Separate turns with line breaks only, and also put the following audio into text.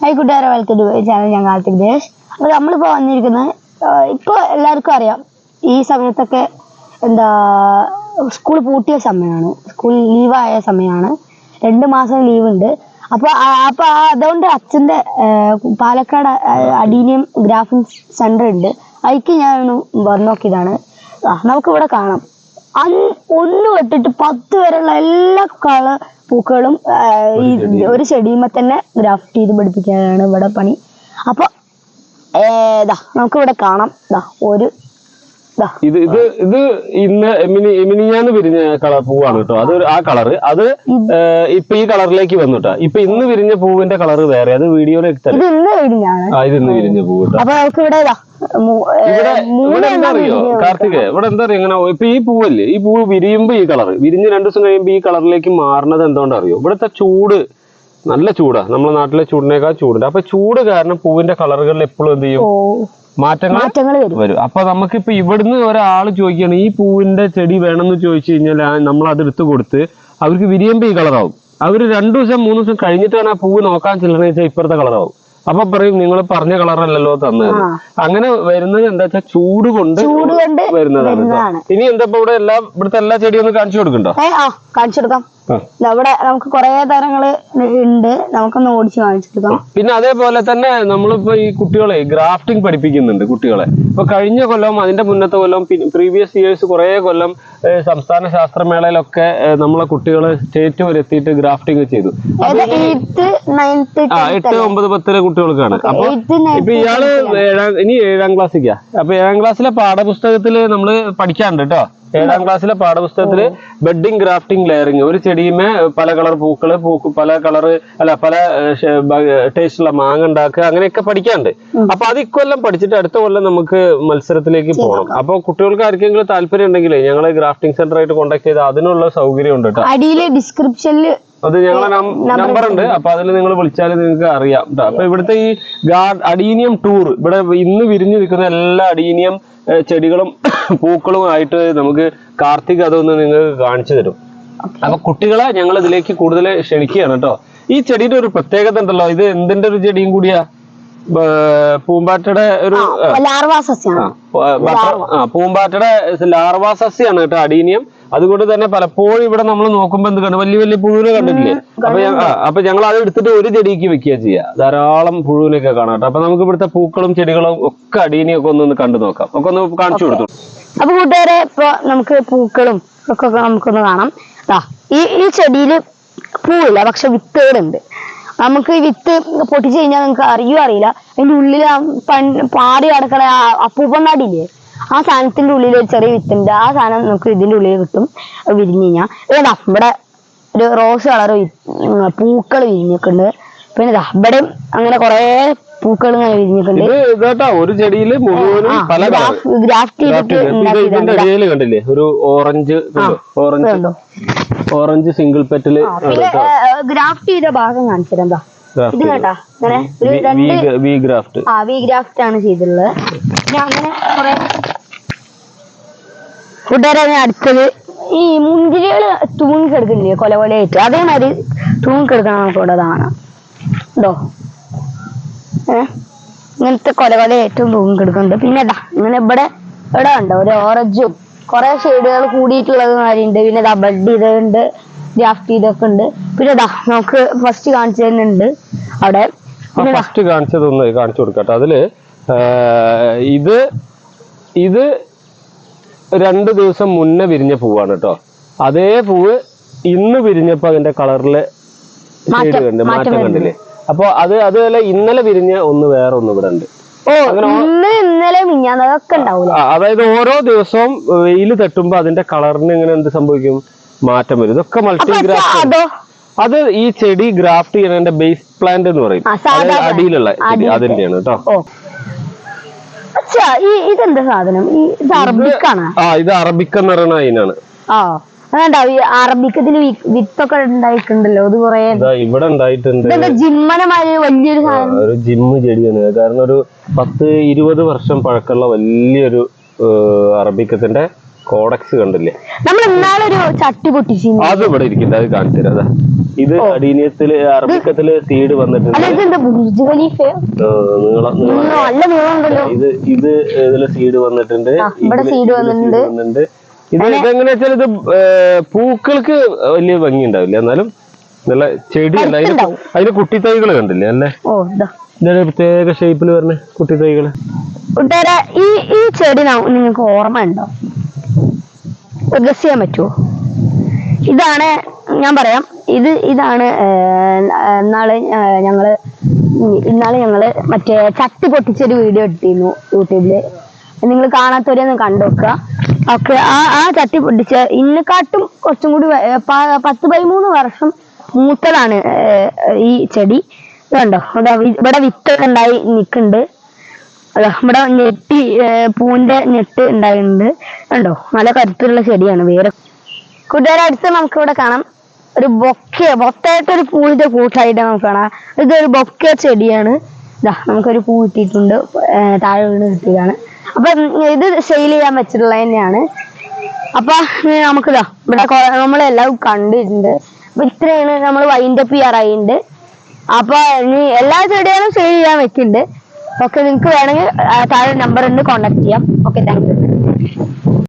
Hi കൂട്ടുകാരെ, welcome to channel. ഞാൻ കാർത്തിക് ദേശ്. അപ്പോൾ നമ്മളിപ്പോൾ വന്നിരിക്കുന്നത്, ഇപ്പോൾ എല്ലാവർക്കും അറിയാം, ഈ സമയത്തൊക്കെ സ്കൂൾ പൂട്ടിയ സമയമാണ്, സ്കൂൾ ലീവായ സമയമാണ്. 2 മാസം ലീവുണ്ട്. അപ്പോൾ അതുകൊണ്ട് അച്ഛൻ്റെ പാലക്കാട് അഡീനിയം ഗ്രാഫിക്സ് സെൻ്റർ ഉണ്ട്. അതിക്ക് ഞാൻ വന്നു നോക്കിയതാണ്. നമുക്കിവിടെ കാണാം 1 തൊട്ടിട്ട് 10 വരെയുള്ള എല്ലാ പൂക്കളും ഒരു ചെടിയുമ്പോൾ തന്നെ ഗ്രാഫ്റ്റ് ചെയ്ത് പഠിപ്പിക്കാനാണ് ഇവിടെ പണി. അപ്പൊ നമുക്കിവിടെ കാണാം.
ഇത് മിനിഞ്ഞാന്ന് വിരിഞ്ഞ കളർ പൂവാണ് കേട്ടോ. അത് ആ കളറ് അത് ഇപ്പൊ ഈ കളറിലേക്ക് വന്നുട്ടോ. ഇപ്പൊ ഇന്ന് വിരിഞ്ഞ പൂവിന്റെ കളറ് വേറെ, അത് വീഡിയോയിൽ
ഇത് ഇന്ന്
വിരിഞ്ഞ പൂ കേട്ടോ.
അപ്പൊ നമുക്ക്
ഇവിടെ എന്താ അറിയോ കാർത്തിക്, ഇവിടെ എന്താ അറിയോ, ഇങ്ങനെ ഇപ്പൊ ഈ പൂവല്ലേ, ഈ പൂവ് വിരിയുമ്പോ ഈ കളർ വിരിഞ്ഞ് 2 ദിവസം കഴിയുമ്പോ ഈ കളറിലേക്ക് മാറുന്നത് എന്തുകൊണ്ടറിയോ? ഇവിടുത്തെ ചൂട് നല്ല ചൂടാ, നമ്മുടെ നാട്ടിലെ ചൂടിനേക്കാൾ ചൂടുണ്ട്. അപ്പൊ ചൂട് കാരണം പൂവിന്റെ കളറുകളിൽ എപ്പോഴും എന്ത് ചെയ്യും, മാറ്റങ്ങൾ വരും. അപ്പൊ നമുക്കിപ്പോ ഇവിടുന്ന് ഒരാൾ ചോദിക്കുകയാണ് ഈ പൂവിന്റെ ചെടി വേണമെന്ന് ചോദിച്ചു കഴിഞ്ഞാൽ നമ്മൾ അത് എടുത്തു കൊടുത്ത് അവർക്ക് വിരിയുമ്പോ ഈ കളറാവും. അവര് 2 ദിവസം 3 ദിവസം കഴിഞ്ഞിട്ടാണ് ആ പൂവ് നോക്കാൻ ചെല്ലണമെന്ന് വെച്ചാൽ ഇപ്പുറത്തെ കളറാവും. അപ്പൊ പറയും നിങ്ങൾ പറഞ്ഞ കളറല്ലല്ലോ തന്നത്. അങ്ങനെ വരുന്നത് എന്താ വെച്ചാൽ ചൂട് കൊണ്ട് വരുന്നതാണ്. ഇനി എന്താ ഇവിടെ ഇവിടുത്തെ എല്ലാ ചെടിയും ഒന്ന് കാണിച്ചു കൊടുക്കണ്ടോ?
കാണിച്ചു കൊടുക്കാം. ഇവിടെ നമുക്ക് കുറെ തരങ്ങള് ഉണ്ട്, നമുക്കൊന്ന് ഓടിച്ച് കാണിച്ചു കൊടുക്കാം.
പിന്നെ അതേപോലെ തന്നെ നമ്മളിപ്പോ ഈ കുട്ടികളെ ഗ്രാഫ്റ്റിംഗ് പഠിപ്പിക്കുന്നുണ്ട് കുട്ടികളെ. ഇപ്പൊ കഴിഞ്ഞ കൊല്ലം, അതിന്റെ മുന്നത്തെ കൊല്ലം, പ്രീവിയസ് ഇയേഴ്സ് കുറെ കൊല്ലം സംസ്ഥാന ശാസ്ത്രമേളയിലൊക്കെ നമ്മളെ കുട്ടികള് സ്റ്റേറ്റ് വരെ എത്തിയിട്ട് ഗ്രാഫ്റ്റിംഗ് ചെയ്തു. 8, 9, 10 കുട്ടികൾക്കാണ്. അപ്പൊ ഇപ്പൊ ഇയാള് ഇനി 7ാം ക്ലാസ്സിക്കാ. അപ്പൊ 7ാം ക്ലാസ്സിലെ പാഠപുസ്തകത്തില് നമ്മള് പഠിക്കാറുണ്ട് കേട്ടോ. 7ാം ക്ലാസ്സിലെ പാഠപുസ്തകത്തില് ബെഡിങ് ഗ്രാഫ്റ്റിംഗ് ലെയറിങ്, ഒരു ചെടിയുമേ പല കളർ പൂക്കള് പല കളറ് പല ടേസ്റ്റുള്ള മാങ്ങ ഉണ്ടാക്കുക, അങ്ങനെയൊക്കെ പഠിക്കാറുണ്ട്. അപ്പൊ അത് ഇക്കൊല്ലം പഠിച്ചിട്ട് അടുത്ത കൊല്ലം നമുക്ക് മത്സരത്തിലേക്ക് പോകണം. അപ്പൊ കുട്ടികൾക്ക് ആർക്കെങ്കിലും താല്പര്യം ഉണ്ടെങ്കിൽ ഞങ്ങള് ഗ്രാഫ്റ്റിംഗ് സെന്റർ ആയിട്ട് കോൺടാക്ട് ചെയ്ത് അതിനുള്ള സൗകര്യം ഉണ്ട് കേട്ടോ.
അടിയിലെ ഡിസ്ക്രിപ്ഷനിൽ
അത് ഞങ്ങളെ നമ്പർ ഉണ്ട്. അപ്പൊ അതിൽ നിങ്ങൾ വിളിച്ചാൽ നിങ്ങൾക്ക് അറിയാം. അപ്പൊ ഇവിടുത്തെ ഈ അഡീനിയം ടൂർ, ഇവിടെ ഇന്ന് വിരിഞ്ഞു നിൽക്കുന്ന എല്ലാ അഡീനിയം ചെടികളും പൂക്കളും ആയിട്ട് നമുക്ക് കാർത്തിക് അതൊന്ന് നിങ്ങൾക്ക് കാണിച്ചു തരും. അപ്പൊ കുട്ടികളെ ഞങ്ങൾ ഇതിലേക്ക് കൂടുതൽ ക്ഷണിക്കുകയാണ് കേട്ടോ. ഈ ചെടിയുടെ ഒരു പ്രത്യേകത ഉണ്ടല്ലോ, ഇത് എന്തിന്റെ ഒരു ചെടിയും കൂടിയാ? പൂമ്പാറ്റയുടെ ഒരു പൂമ്പാറ്റയുടെ ലാർവാ സസ്യാണ് കേട്ടോ അഡീനിയം. അതുകൊണ്ട് തന്നെ പലപ്പോഴും ഇവിടെ നമ്മൾ നോക്കുമ്പോ എന്ത് കണ്ടു, വലിയ വലിയ പുഴുവിനെ കണ്ടിട്ടില്ലേ? അപ്പൊ ഞങ്ങൾ അത് എടുത്തിട്ട് ഒരു ചെടിക്ക് വെക്കുക ചെയ്യുക. ധാരാളം പുഴുവിനൊക്കെ കാണാം കേട്ടോ. അപ്പൊ നമുക്ക് ഇവിടുത്തെ പൂക്കളും ചെടികളും ഒക്കെ അടീനിയൊക്കെ ഒന്ന് കണ്ടു നോക്കാം. ഒക്കെ ഒന്ന് കാണിച്ചു കൊടുത്തു.
അപ്പൊ കൂട്ടുകാരെ, ഇപ്പൊ നമുക്ക് പൂക്കളും ഒക്കെ നമുക്കൊന്ന് കാണാം. ഈ ചെടിയില് പൂവില്ല, പക്ഷെ വിത്തുകളുണ്ട്. നമുക്ക് ഈ വിത്ത് പൊട്ടിച്ചു കഴിഞ്ഞാൽ നിങ്ങൾക്ക് അറിയില്ല, അതിന്റെ ഉള്ളിൽ പാടി കിടക്കണ അപ്പൂപ്പണ്ണാടിയില്ലേ, ആ സാധനത്തിന്റെ ഉള്ളിൽ ഒരു ചെറിയ വിത്തുണ്ട്. ആ സാധനം നമുക്ക് ഇതിന്റെ ഉള്ളിൽ കിട്ടും വിരിഞ്ഞു കഴിഞ്ഞാൽ. ഇവിടെ ഒരു റോസ് കളർ പൂക്കൾ വിരിഞ്ഞിട്ടുണ്ട്. പിന്നെ ഇവിടെ അങ്ങനെ കുറെ പൂക്കൾ ഇങ്ങനെ വിരിഞ്ഞിട്ടുണ്ട്.
ഒരു ചെടിയിൽ
ഗ്രാഫ്റ്റ് ചെയ്തിട്ട്
കണ്ടില്ലേ, ഒരു ഓറഞ്ച് സിംഗിൾ പെറ്റല്.
ഗ്രാഫ്റ്റ് ചെയ്ത ഭാഗം കാണിച്ചിട്ടാ ഇത് കേട്ടാ, അങ്ങനെ വി ഗ്രാഫ്റ്റ് ആണ് ചെയ്തിട്ടുള്ളത്. പിന്നെ അങ്ങനെ കുറെ കൂട്ടുകാരെ, അടുത്തത് ഈ മുന്തിരികള് തൂങ്ങിക്കെടുക്കുന്നില്ലേ കൊലകൊലയായിട്ട്, അതേമാതിരി തൂങ്ങിക്കെടുക്കണം നമുക്ക് ഇവിടെ കാണാം. ഉണ്ടോ? ഇങ്ങനത്തെ കൊലകൊലയായിട്ടും തൂങ്ങിക്കെടുക്കുന്നുണ്ട്. പിന്നെ ഇങ്ങനെ ഇവിടെ ഉണ്ടോ ഒരു ഓറഞ്ചും കുറെ ഷെയ്ഡുകൾ കൂടിയിട്ടുള്ളത് മാതിരിയുണ്ട്. പിന്നെ ബഡ് ചെയ്തുണ്ട്, ഗ്രാഫ്റ്റ് ചെയ്തൊക്കെ ഉണ്ട്. പിന്നെ നമുക്ക് ഫസ്റ്റ് കാണിച്ചു തരുന്നുണ്ട് അവിടെ.
ഫസ്റ്റ് കാണിച്ചതൊന്ന് കാണിച്ചു കൊടുക്കട്ടെ. അതില് ഇത് 2 ദിവസം മുന്നേ വിരിഞ്ഞ പൂവാണ് കേട്ടോ. അതേ പൂവ് ഇന്ന് വിരിഞ്ഞപ്പോ അതിന്റെ കളറില് മാറ്റം കണ്ടില്ലേ? അപ്പൊ അതുപോലെ ഇന്നലെ വിരിഞ്ഞ ഒന്ന് വേറെ ഒന്ന് ഇവിടെ ഉണ്ട്. അതായത് ഓരോ ദിവസവും വെയിൽ തട്ടുമ്പോ അതിന്റെ കളറിന് ഇങ്ങനെ എന്ത് സംഭവിക്കും, മാറ്റം വരും. ഇതൊക്കെ മൾട്ടിഗ്രാഫ്റ്റ്. അത് ഈ ചെടി ഗ്രാഫ്റ്റ് ചെയ്യുന്നതിന്റെ ബേസ് പ്ലാന്റ് എന്ന് പറയും, അടിയിലുള്ള അതിന്റെയാണ് കേട്ടോ.
ഇതെന്താ സാധനം? ഇത് അറബിക്കാണ്.
ഇത് അറബിക്ക എന്ന് പറയുന്ന അതിനാണ്.
അറബിക്കത്തില് വിത്തൊക്കെ ഉണ്ടായിട്ടുണ്ടല്ലോ, അത് കുറെ
ഇവിടെ ഉണ്ടായിട്ടുണ്ട്.
ജിമ്മനമായ വലിയൊരു
ഒരു ജിമ്മ് ചെടിയാണ്. കാരണം ഒരു 10-20 വർഷം പഴക്കമുള്ള വലിയൊരു അറബിക്കത്തിന്റെ കോഡക്സ് കണ്ടില്ലേ?
നമ്മൾ ഇന്നാളൊരു ചട്ടി പൊട്ടിച്ചിരുന്നു.
അത് ഇവിടെ ഇരിക്കുന്നത്, അത് കാണിച്ചു തരാം. അതാ ഇത് അടീനിയത്തില് അറബിക്കത്തില് സീഡ് വന്നിട്ടുണ്ട്.
നല്ല നീളമുണ്ടല്ലോ.
ഇത് ഇതില് സീഡ് വന്നിട്ടുണ്ട്.
ഇവിടെ സീഡ് വന്നിട്ടുണ്ട്.
ഇത് ഇതെങ്ങനെ വെച്ചാൽ ഇത് പൂക്കൾക്ക് വലിയ ഭംഗി ഉണ്ടാവില്ല, എന്നാലും നല്ല ചെടിയല്ല. അതിന് കുട്ടിത്തൈകള് കണ്ടില്ലേ? അല്ലേ ഇതൊരു പ്രത്യേക ഷേപ്പിൽ വരുന്ന കുട്ടിത്തൈകള്.
കൂട്ടുകാരെ, ഈ ചെടി നിങ്ങൾക്ക് ഓർമ്മ ഉണ്ടോ? ഗസ് ചെയ്യാൻ പറ്റുമോ? ഇതാണ്, ഞാൻ പറയാം. ഇതാണ് ഇന്നാള് ഞങ്ങള് മറ്റേ ചട്ടി പൊട്ടിച്ചൊരു വീഡിയോ ഇട്ടിരുന്നു യൂട്യൂബില്. നിങ്ങൾ കാണാത്തവരെയൊന്ന് കണ്ടുവെക്കുക. ഓക്കെ, ആ ചട്ടി പൊട്ടിച്ച ഇന്നെക്കാട്ടും കുറച്ചും കൂടി 10-13 വർഷം മൂത്തതാണ് ഈ ചെടി. ഇതുണ്ടോ, ഇവിടെ വിത്തൊക്കെ ഉണ്ടായി നിൽക്കുന്നുണ്ട്. അതാ ഇവിടെ പൂവിന്റെ നെറ്റ് ഉണ്ടായിട്ടുണ്ട്. കണ്ടോ, നല്ല കരുത്തുള്ള ചെടിയാണ്. വേറെ കൂട്ടുകാരെ, അടുത്ത് നമുക്ക് ഇവിടെ കാണാം ഒരു മൊത്തമായിട്ടൊരു പൂവിന്റെ കൂട്ടായിട്ട് നമുക്ക് കാണാം. ഇതൊരു ബൊക്കെ ചെടിയാണ്. ഇതാ നമുക്കൊരു പൂ കിട്ടിയിട്ടുണ്ട്, താഴെ വീണ് കിട്ടിയതാണ്. അപ്പൊ ഇത് സെയിൽ ചെയ്യാൻ വെച്ചിട്ടുള്ള തന്നെയാണ്. അപ്പൊ നമുക്കിതാ ഇവിടെ നമ്മളെല്ലാം കണ്ടിട്ടുണ്ട്. അപ്പൊ ഇത്രയാണ് നമ്മൾ വൈൻഡപ്പ് ചെയ്യാറായിട്ടുണ്ട്. അപ്പൊ ഇനി എല്ലാ ചെടികളും സെയിൽ ചെയ്യാൻ വെക്കുന്നുണ്ട്. ഓക്കെ, നിങ്ങൾക്ക് വേണമെങ്കിൽ താഴെ നമ്പർ ഉണ്ട്, കോൺടാക്ട് ചെയ്യാം. Okay, thank you.